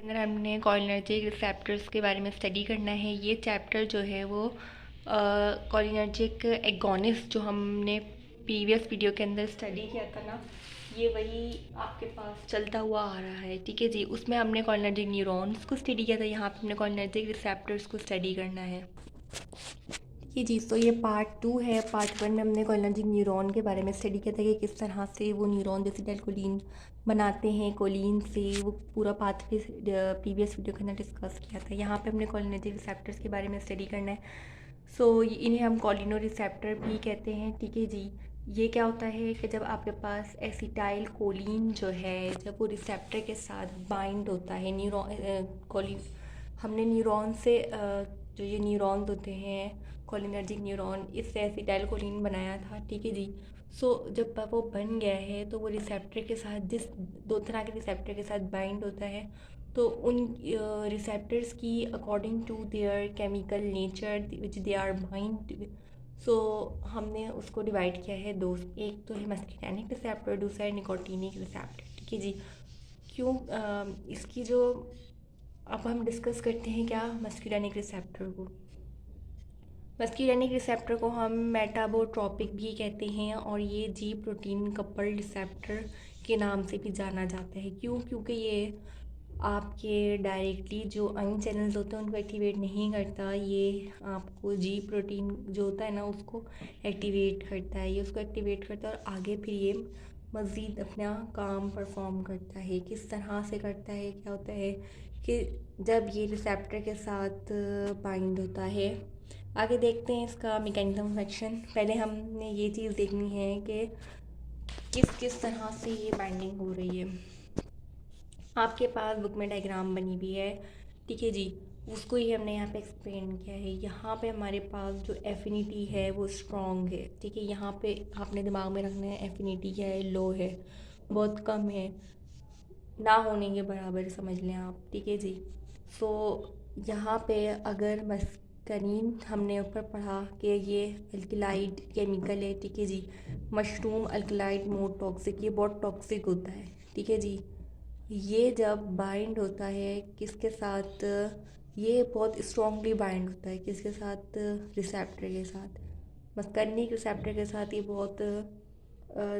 अंदर हमने cholinergic receptors के बारे में स्टडी करना है। ये चैप्टर जो है वो कोलिनर्जिक एगोनिस्ट जो हमने प्रीवियस वीडियो के अंदर स्टडी किया था ना, ये वही आपके पास चलता हुआ आ रहा है। ठीक है जी, उसमें हमने कोलिनर्जिक न्यूरॉन्स को स्टडी किया था। यहाँ पे हमने कोलिनर्जिक रिसेप्टर्स को स्टडी करना है। ठीक है जी, तो ये पार्ट 2 है। पार्ट 1 में हमने कोलिनर्जिक न्यूरॉन के बारे में स्टडी किया था कि किस तरह से वो न्यूरॉन एसिटाइलकोलिन बनाते हैं कोलिन से। वो पूरा पाथवे प्रीवियस वीडियो के अंदर डिस्कस किया था। यहाँ पे हमने कोलिनर्जिक रिसेप्टर्स के बारे में स्टडी करना है। सो इन्हें हम कोलिनो रिसेप्टर भी कहते हैं। ठीक है जी, ये क्या होता है कि जब आपके पास एसिटाइल कोलिन जो है, जब वो रिसेप्टर के साथ बाइंड होता है कोलिन, हमने न्यूरॉन से जो ये न्यूरॉन्स होते हैं कोलिनर्जिक न्यूरॉन, इससे एसिटाइल कोलिन बनाया था। ठीक है जी, सो जब वो बन गया है तो वो रिसेप्टर के साथ जिस दो तरह के रिसेप्टर के साथ बाइंड होता है, तो उन रिसेप्टर्स की according to their chemical nature which they are bind, so हमने उसको डिवाइड किया है दो। एक तो है मस्कुलिनिक रिसेप्टर, दूसरा है निकोटिनिक रिसेप्टर। ठीक है जी, क्यों इसकी जो अब हम डिस्कस करते हैं क्या मस्कुलिनिक रिसेप्टर को। मस्कुलिनिक रिसेप्टर को हम मेटाबोट्रोपिक भी कहते हैं और ये जी प्रोटीन कपल्ड रिसेप्टर के नाम से भी जाना जाता है। क्यों? क्योंकि ये आपके डायरेक्टली जो आयन चैनल्स होते हैं उनको एक्टिवेट नहीं करता, ये आपको जी प्रोटीन जो होता है ना उसको एक्टिवेट करता है। ये उसको एक्टिवेट करता है और आगे फिर ये मज़ीद अपना काम परफॉर्म करता है। किस तरह से करता है, क्या होता है कि जब ये रिसेप्टर के साथ बाइंड होता है, आगे देखते हैं इसका मैकेनिज्म ऑफ एक्शन। पहले हमने ये चीज़ देखनी है कि किस किस तरह से ये बाइंडिंग हो रही है। आपके पास बुक में डायग्राम बनी हुई है। ठीक है जी, उसको ही हमने यहाँ पे एक्सप्लेन किया है। यहाँ पे हमारे पास जो एफिनिटी है वो स्ट्रॉन्ग है। ठीक है, यहाँ पे आपने दिमाग में रखना है एफिनिटी क्या है, लो है, बहुत कम है, ना होने के बराबर समझ लें आप। ठीक है जी, सो यहाँ पे अगर मस्करीन हमने ऊपर पढ़ा कि ये अल्कलाइड केमिकल है। ठीक है जी, मशरूम अल्कलाइड मोर टॉक्सिक, ये बहुत टॉक्सिक होता है। ठीक है जी, ये जब बाइंड होता है किसके साथ, ये बहुत स्ट्रॉन्गली बाइंड होता है किसके साथ, रिसेप्टर के साथ। मस्करनिक रिसेप्टर के साथ ये बहुत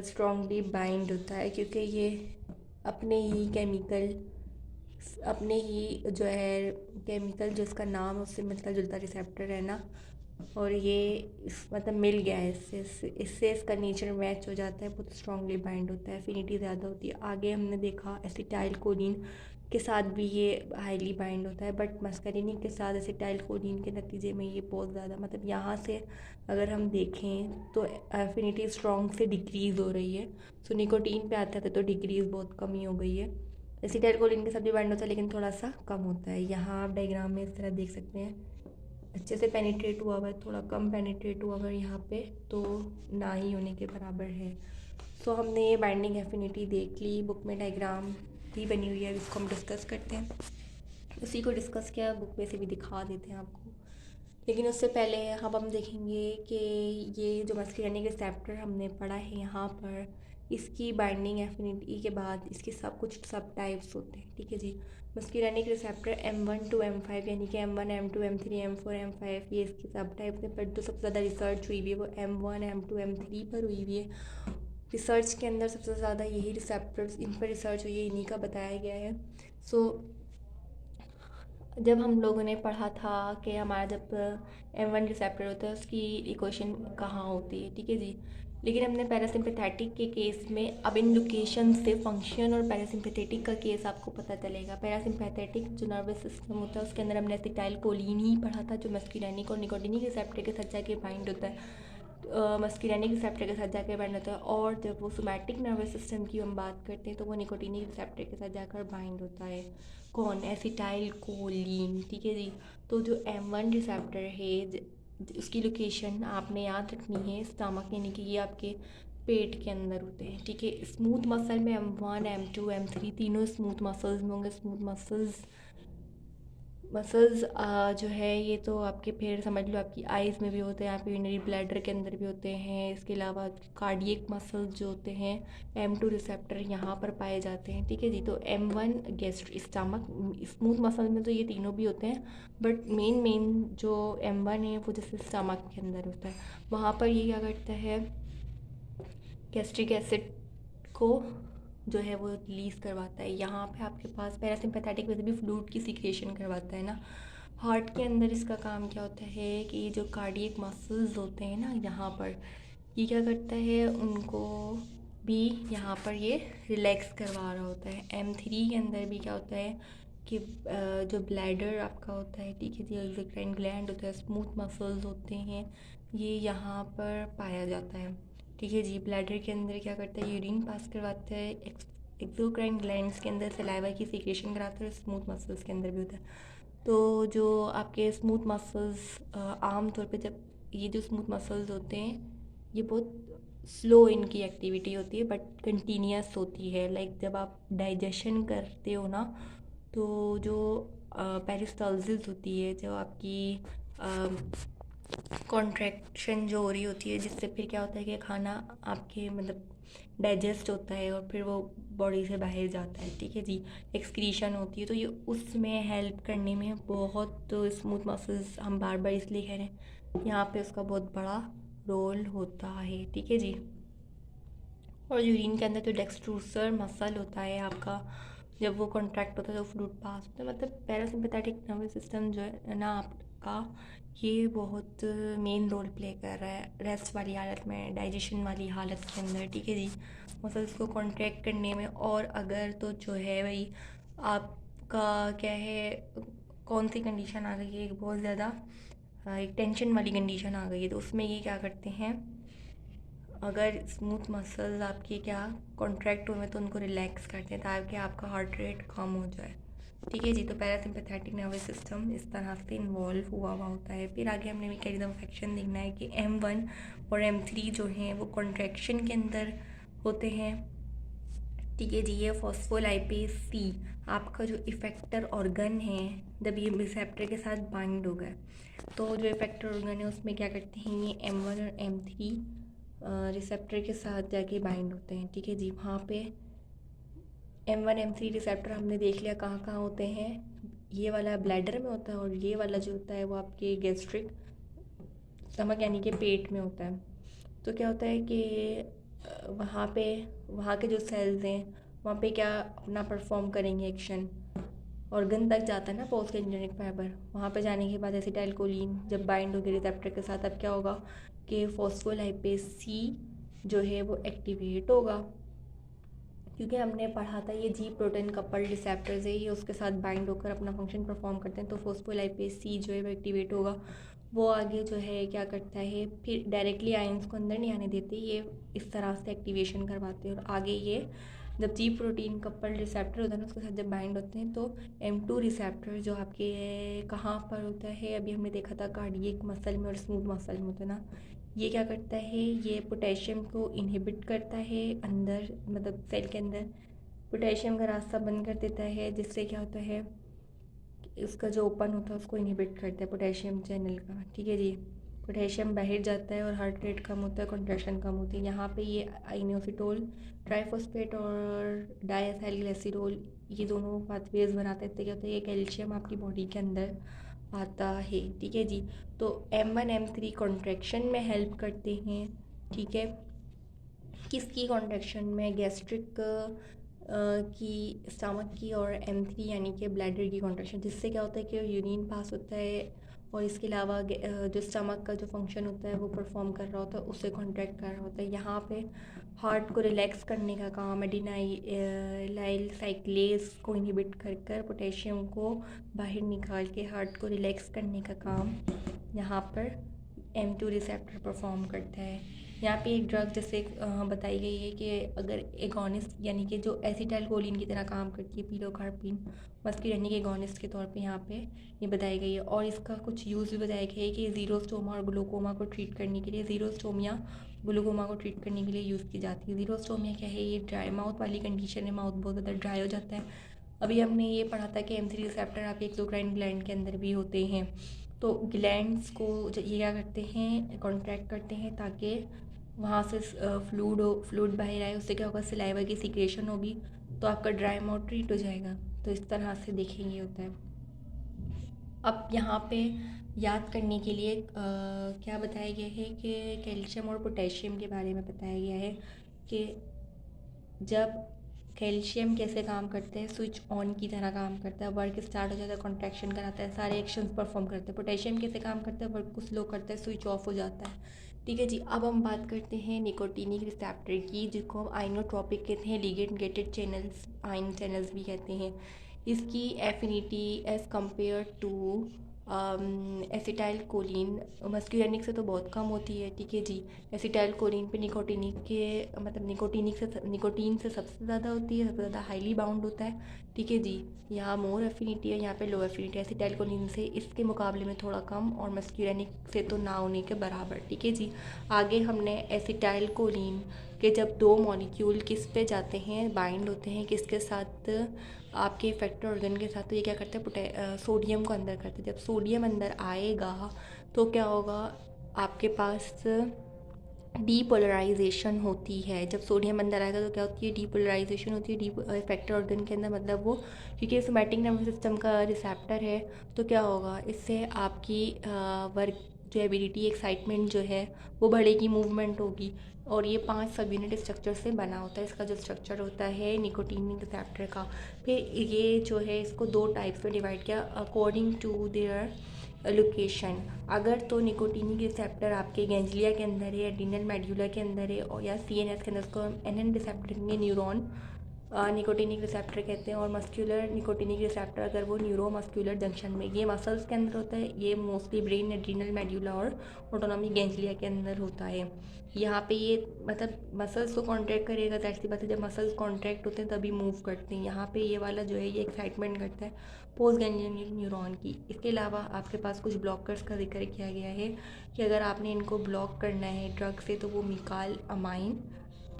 स्ट्रॉन्गली बाइंड होता है क्योंकि ये अपने ही केमिकल, अपने ही जो है केमिकल जिसका नाम है उससे मिलता जुलता रिसेप्टर है ना, और ये मतलब मिल गया है इससे इसका नेचर मैच हो जाता है, बहुत स्ट्रांगली बाइंड होता है, एफिनिटी ज़्यादा होती है। आगे हमने देखा एसिटाइल कोलिन के साथ भी ये हाईली बाइंड होता है, बट मस्करीनिक के साथ एसिटाइल कोलिन के नतीजे में ये बहुत ज़्यादा, मतलब यहाँ से अगर हम देखें तो एफिनिटी स्ट्रॉन्ग से डिक्रीज़ हो रही है। सो निकोटीन पे आते थे तो डिक्रीज़ बहुत कमी हो गई है। एसिटाइल कोलिन के साथ भी बाइंड होता है लेकिन थोड़ा सा कम होता है। यहाँ आप डायग्राम में इस तरह देख सकते हैं, अच्छे से पेनिट्रेट हुआ हुआ है, थोड़ा कम पेनिट्रेट हुआ हुआ है यहाँ पे, तो ना ही होने के बराबर है। सो हमने ये बाइंडिंग एफिनिटी देख ली, बुक में डायग्राम भी बनी हुई है, इसको हम डिस्कस करते हैं। उसी को डिस्कस किया, बुक में से भी दिखा देते हैं आपको। लेकिन उससे पहले अब हम देखेंगे कि ये जो मस्कुलिनिक रिसेप्टर हमने पढ़ा है यहाँ पर, इसकी बाइंडिंग एफिनिटी के बाद इसके सब कुछ सब टाइप्स होते हैं। ठीक है जी, मस्कुलिनिक रिसेप्टर M1 टू M5 यानी कि M1 M2 M3 M4 M5 ये इसके सब टाइप्स हैं, पर जो सबसे ज़्यादा रिसर्च हुई हुई है वो M1 M2 M3 पर हुई हुई है। रिसर्च के अंदर सबसे ज़्यादा यही रिसेप्टर्स, इन पर रिसर्च हुई है, इन्हीं का बताया गया है। सो जब हम लोगों ने पढ़ा था कि हमारा जब M1 रिसेप्टर होता है उसकी इक्वेशन कहाँ होती है। ठीक है जी, लेकिन हमने पैरासिम्पैथेटिक के केस में अब इन लोकेशन से फंक्शन और पैरासिम्पैथेटिक का केस आपको पता चलेगा। पैरासिम्पैथेटिक जो नर्वस सिस्टम होता है उसके अंदर हमने एसिटाइल कोलिन ही पढ़ा था जो मस्कुलिनिक और निकोटिनिक रिसेप्टर के साथ जाके बाइंड होता है, मस्कुलिनिक रिसेप्टर के साथ जाकर बाइंड होता है। और जब वो सोमैटिक नर्वस सिस्टम की हम बात करते हैं तो वो निकोटिनिक रिसेप्टर के साथ जाकर बाइंड होता है, कौन, एसिटाइल कोलिन। ठीक है जी, तो जो M1 रिसेप्टर है उसकी लोकेशन आपने याद रखनी है स्टमक, यानी कि ये आपके पेट के अंदर होते हैं। ठीक है, स्मूथ मसल में M1 M2 M3 तीनों स्मूथ मसल्स में होंगे। स्मूथ मसल्स मसल्स जो है ये तो आपके फिर समझ लो आपकी आइज़ में भी होते हैं, आपके यूरिनरी ब्लैडर के अंदर भी होते हैं। इसके अलावा कार्डियक मसल्स जो होते हैं M2 रिसेप्टर यहाँ पर पाए जाते हैं, ठीक है जी। तो M1 gastric stomach smooth muscle में तो ये तीनों भी होते हैं, बट मेन जो M1 है वो जैसे स्टमक के अंदर होता है, वहाँ पर ये क्या करता है, गैस्ट्रिक एसिड को जो है वो रिलीज़ करवाता है। यहाँ पे आपके पास पैरासिम्पैथेटिक वैसे भी फ्लूइड की सीक्रेशन करवाता है ना। हार्ट के अंदर इसका काम क्या होता है कि ये जो कार्डियक मसल्स होते हैं ना, यहाँ पर ये क्या करता है, उनको भी यहाँ पर ये रिलैक्स करवा रहा होता है। M3 के अंदर भी क्या होता है कि जो ब्लैडर आपका होता है, ठीक है जी, एक्सोक्राइन ग्लैंड होता है, स्मूथ मसल्स होते हैं, ये यहाँ पर पाया जाता है, ठीक है जी। ब्लैडर के अंदर क्या करता है, यूरिन पास करवाता है, एक्सोक्राइन ग्लैंड्स के अंदर सलाइवा की सीक्रेशन कराता है, और स्मूथ मसल्स के अंदर भी होता है। तो जो आपके स्मूथ मसल्स आम तौर पे जब ये जो स्मूथ मसल्स होते हैं ये बहुत स्लो इनकी एक्टिविटी होती है बट कंटिन्यूस होती है। लाइक जब आप डाइजेशन करते हो ना, तो जो पेरिस्टालसिस होती है, जो आपकी कॉन्ट्रैक्शन जो हो रही होती है, जिससे फिर क्या होता है कि खाना आपके मतलब डाइजेस्ट होता है और फिर वो बॉडी से बाहर जाता है, ठीक है जी, एक्सक्रीशन होती है। तो ये उसमें हेल्प करने में बहुत स्मूथ मसल्स, हम बार बार इसलिए कह रहे हैं, यहाँ पे उसका बहुत बड़ा रोल होता है, ठीक है जी। और यूरिन के अंदर जो डेक्सट्रूसर मसल होता है आपका, जब वो कॉन्ट्रैक्ट होता है तो फ्लूइड पास होता है, मतलब पैरासिम्पैथेटिक नर्वस सिस्टम जो है ना आपका, ये बहुत मेन रोल प्ले कर रहा है रेस्ट वाली हालत में, डाइजेशन वाली हालत के अंदर, ठीक है जी, मसल्स को कॉन्ट्रैक्ट करने में। और अगर तो जो है भाई आपका क्या है, कौन सी कंडीशन आ गई है, एक बहुत ज़्यादा एक टेंशन वाली कंडीशन आ गई है, तो उसमें ये क्या करते हैं, अगर स्मूथ मसल्स आपके क्या कॉन्ट्रैक्ट हुए तो उनको रिलैक्स करते हैं ताकि आपका हार्ट रेट कम हो जाए, ठीक है जी। तो पैरासिम्पैथेटिक नर्वस सिस्टम इस तरह से इन्वॉल्व हुआ हुआ है। फिर आगे हमने मैकेनिज्म ऑफ एक्शन देखना है कि M1 और M3 जो हैं वो कॉन्ट्रैक्शन के अंदर होते हैं, ठीक है जी। ये फॉस्फोलाइपेज C आपका जो इफेक्टर ऑर्गन है, जब ये रिसेप्टर के साथ बाइंड हो गए तो जो इफेक्टर ऑर्गन है उसमें क्या करते हैं, ये M1 और M3 रिसेप्टर के साथ जाके बाइंड होते हैं, ठीक है जी। वहाँ पे M1 M3 रिसेप्टर हमने देख लिया कहाँ कहाँ होते हैं, ये वाला ब्लैडर में होता है और ये वाला जो होता है वो आपके गैस्ट्रिक स्टमक यानी कि पेट में होता है। तो क्या होता है कि वहाँ पे वहाँ के जो सेल्स हैं वहाँ पे क्या अपना परफॉर्म करेंगे एक्शन, ऑर्गन तक जाता है ना पोस्ट एंजियोनिक फाइबर, वहाँ पे जाने के बाद एसिटाइलकोलिन जब बाइंड होगी रिसेप्टर के साथ, अब क्या होगा कि फॉस्फोलाइपेज C जो है वो एक्टिवेट होगा, क्योंकि हमने पढ़ा था ये जी प्रोटीन कपल्ड रिसेप्टर्स है, ये उसके साथ बाइंड होकर अपना फंक्शन परफॉर्म करते हैं। तो फॉस्फोलाइपेज C जो है वो एक्टिवेट होगा, वो आगे जो है क्या करता है, फिर डायरेक्टली आयंस को अंदर नहीं आने देते, ये इस तरह से एक्टिवेशन करवाते हैं। और आगे ये जब जी प्रोटीन कपल्ड रिसेप्टर होता है ना, उसके साथ जब बाइंड होते हैं तो M2 रिसेप्टर जो आपके कहाँ पर होता है, अभी हमने देखा था कार्डियक मसल में और स्मूथ मसल में होता है ना, ये क्या करता है, ये पोटेशियम को इनहिबिट करता है अंदर, मतलब सेल के अंदर पोटेशियम का रास्ता बंद कर देता है, जिससे क्या होता है उसका जो ओपन होता है उसको इनहिबिट करता है पोटेशियम चैनल का, ठीक है जी। पोटेशियम बाहर जाता है और हार्ट रेट कम होता है, कॉन्ट्रैक्शन कम होती है। यहाँ पे ये आइनोसिटोल ट्राइफॉस्फेट और डायएथाइल ग्लिसरॉल ये दोनों पाथवेज बनाते हैं, इससे क्या होता है, ये कैल्शियम आपकी बॉडी के अंदर आता है, ठीक है जी। तो M1 M3 कॉन्ट्रैक्शन में हेल्प करते हैं, ठीक है। किसकी कॉन्ट्रैक्शन में, गैस्ट्रिक की, स्टमक की, और M3 यानी कि ब्लैडर की कॉन्ट्रैक्शन, जिससे क्या होता है कि यूरिन पास होता है और इसके अलावा जो स्टमक का जो फंक्शन होता है वो परफॉर्म कर रहा होता है, उससे कॉन्ट्रैक्ट कर रहा होता है। यहाँ पे हार्ट को रिलैक्स करने का काम एडिनाइल साइक्लेज को इनहिबिट कर कर पोटेशियम को बाहर निकाल के हार्ट को रिलैक्स करने का काम यहाँ पर M2 रिसेप्टर परफॉर्म करता है। यहाँ पे एक ड्रग जैसे बताई गई है कि अगर एगोनिस्ट यानी कि जो एसिटाइलकोलिन की तरह काम करती है, पिलोकार्पिन मस्कुलिनिक एगोनिस्ट के तौर पे यहाँ पे ये बताई गई है। और इसका कुछ यूज़ भी बताया गया है कि ज़ीरोस्टोमा और ग्लूकोमा को ट्रीट करने के लिए, ज़ीरोस्टोमिया ग्लूकोमा को ट्रीट करने के लिए यूज़ की जाती है। ज़ीरोस्टोमिया क्या है, ये ड्राई माउथ वाली कंडीशन है, माउथ बहुत ज़्यादा ड्राई हो जाता है, अभी हमने ये पढ़ा था कि M3 रिसेप्टर आपके एक्सोक्राइन ग्लैंड के अंदर भी होते हैं। तो ग्लैंड्स को ये क्या करते हैं, कॉन्ट्रैक्ट करते हैं ताकि वहाँ से फ्लूइड बाहर आए। उससे क्या होगा, सलाइवा की सीक्रेशन होगी, तो आपका ड्राई माउथ ट्रीट हो जाएगा। तो इस तरह से देखेंगे होता है। अब यहाँ पे याद करने के लिए क्या बताया गया है कि कैल्शियम और पोटेशियम के बारे में बताया गया है कि जब कैल्शियम कैसे काम करते हैं, स्विच ऑन की तरह काम करता है, वर्क स्टार्ट हो जाता है, कॉन्ट्रैक्शन कराता है, सारे एक्शंस परफॉर्म करते हैं। पोटेशियम कैसे काम करता है, वर्क को स्लो करता है, स्विच ऑफ हो जाता है। ठीक है जी। अब हम बात करते हैं निकोटीनिक रिसेप्टर की, जिसको हम आइनोट्रोपिक कहते हैं, ligand gated channels, ion channels भी कहते हैं। इसकी affinity as compare to acetylcholine muscarinic से तो बहुत कम होती है। ठीक है जी। एसिटाइल कोलिन पे निकोटीनिक के मतलब निकोटीन से सबसे ज़्यादा होती है, सबसे ज़्यादा हाईली बाउंड होता है। ठीक है जी। यहाँ मोर एफिनिटी है, यहाँ पे लो एफिनिटी है। एसिटाइल कोलिन से इसके मुकाबले में थोड़ा कम, और मस्क्यूरेनिक से तो ना होने के बराबर। ठीक है जी। आगे हमने एसिटाइल कोलिन के जब दो मॉलिक्यूल किस पे जाते हैं, बाइंड होते हैं किसके साथ, आपके इफेक्टर ऑर्गन के साथ, तो ये क्या करते हैं, सोडियम को अंदर करते हैं। जब सोडियम अंदर आएगा तो क्या होगा, आपके पास डीपोलराइजेशन होती है। जब सोडियम अंदर आएगा तो क्या होती है, डीपोलराइजेशन होती है इफेक्टर ऑर्गन के अंदर। मतलब वो क्योंकि सोमैटिक नर्वस सिस्टम का रिसेप्टर है, तो क्या होगा, इससे आपकी वर्क जो एबिलिटी, एक्साइटमेंट जो है वो बढ़ेगी, मूवमेंट होगी। और ये 5 सब यूनिट स्ट्रक्चर से बना होता है। इसका जो स्ट्रक्चर होता है निकोटीनिक रिसेप्टर का, फिर ये जो है इसको 2 टाइप्स में डिवाइड किया अकॉर्डिंग टू देयर लोकेशन। अगर तो निकोटीनिक रिसेप्टर आपके गैंग्लिया के अंदर है, एड्रीनल मेडुला के अंदर है, और या CNS के अंदर, उसको हम NN रिसेप्टर कहेंगे, न्यूरॉन निकोटीनिक रिसेप्टर कहते हैं। और मस्क्यूलर निकोटीनिक रिसेप्टर अगर वो न्यूरो मस्क्यूलर जंक्शन में, ये मसल्स के अंदर होता है। ये मोस्टली ब्रेन, एड्रीनल मेडुला और ऑटोनॉमिक गैंग्लिया के अंदर होता है। यहाँ पे ये मतलब मसल्स को कॉन्ट्रैक्ट करेगा, तो ऐसी बात है, जब मसल्स कॉन्ट्रैक्ट होते हैं तभी मूव करते हैं। यहाँ पे ये वाला जो है ये एक्साइटमेंट करता है पोस्ट गैंग्लियनिक न्यूरॉन की। इसके अलावा आपके पास कुछ ब्लॉकर्स का जिक्र किया गया है कि अगर आपने इनको ब्लॉक करना है ड्रग से, तो वो मिकाल अमाइन,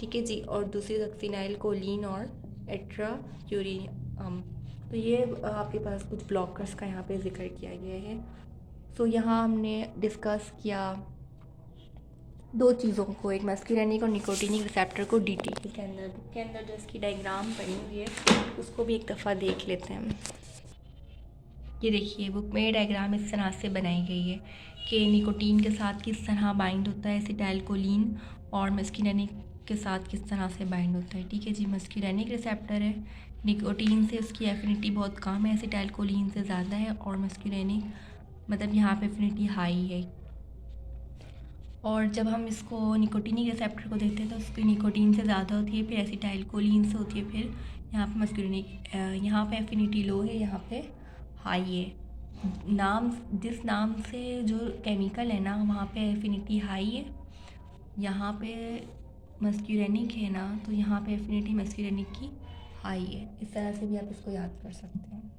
ठीक है जी, और दूसरी सक्सिनाइल कोलिन और एट्राक्यूरियम। तो ये आपके पास कुछ ब्लॉकर्स का यहाँ पे जिक्र किया गया है। सो यहाँ हमने डिस्कस किया 2 चीज़ों को, एक मस्क्यूरेनिक और निकोटीनिक रिसेप्टर को DT के अंदर। बुक के अंदर जो इसकी डायग्राम बनी हुई है उसको भी एक दफ़ा देख लेते हैं। ये देखिए, बुक में डायग्राम इस तरह से बनाई गई है कि निकोटीन के साथ किस तरह बाइंड होता है एसिटाइल कोलिन, और मस्क्यूरेनिक के साथ किस तरह से बाइंड होता है। ठीक है जी। मस्क्यूरेनिक रिसेप्टर है, निकोटीन से उसकी एफिनिटी बहुत कम है, एसिटाइल कोलिन से ज़्यादा है, और मस्क्यूरेनिक मतलब यहाँ पे एफिनिटी हाई है। और जब हम इसको निकोटीनिक रिसेप्टर को देखते हैं तो उसकी निकोटीन से ज़्यादा होती है, फिर एसिटाइल कोलिन से होती है, फिर यहाँ पे मस्क्यूरेनिक, यहाँ पे एफिनिटी लो है, यहाँ पे हाई है। नाम जिस नाम से जो केमिकल है ना, वहाँ पे एफिनिटी हाई है, यहाँ पे मस्क्यूरेनिक है ना, तो यहाँ पे एफिनिटी मस्क्यूरेनिक की हाई है। इस तरह से भी आप इसको याद कर सकते हैं।